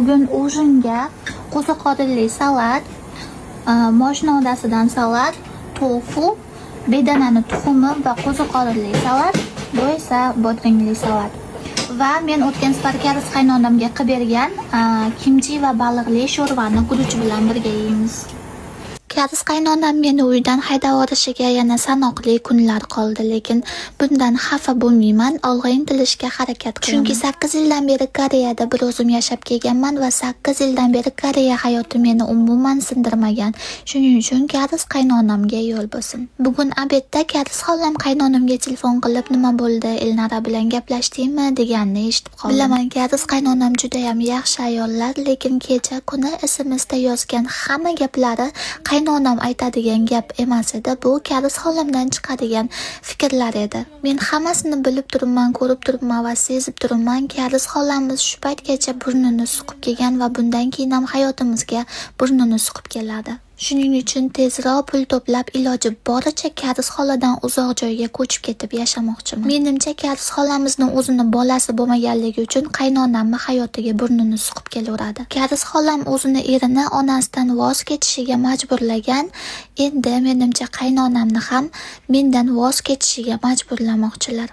Bugun ujinga qo'ziqorinli salat, moshnodasidan salat, tofu, bedanani tuxumi va qo'ziqorinli salat, bu esa bodringli salat. Va men o'tgan safar karis qaynonamga qilib bergan kimchi va baliqli sho'rvani guruch bilan birga yeymiz. Karis qaynonam meni uydan haydab yuborishiga yana sanoqli kunlar qoldi, lekin bundan xafa bo'lmayman, olg'a intilishga harakat qilaman. Chunki 8 yildan beri Koreyada bir o'zim yashab kelganman va 8 yildan beri Koreya hayoti meni umuman sindirmagan. Shuning uchun karis qaynonamga yo'l bo'lsin. Bugun obedda karis xolam qaynonamga telefon qilib, "Nima bo'ldi? Elnara bilan gaplashdingmi?" deganini eshitib qoldim. Bilaman, karis qaynonam juda ham yaxshi ayollar, lekin kecha kuni SMSda yozgan hamma gaplari qaynonam aytadigan gap emas edi, bu karis xolamdan chiqadigan fikrlar edi. Men hammasini bilib turibman, ko'rib turibman va sezib turibman. Karis xolamiz shu paytgacha burnini suqib kelgan va bundan keyin ham hayotimizga burnini suqib keladi. Shuning uchun tezroq pul to'plab iloji boricha karis xoladan uzoq joyga ko'chib ketib yashamoqchiman. Menimcha karis xolamizning o'zini bolasi bo'lmaganligi uchun qaynonamni hayotiga burnini suqib kelaveradi. Karis xolam o'zini erini onasidan voz kechishiga majburlagan, endi menimcha qaynonamni ham mendan voz kechishiga majburlamoqchilar.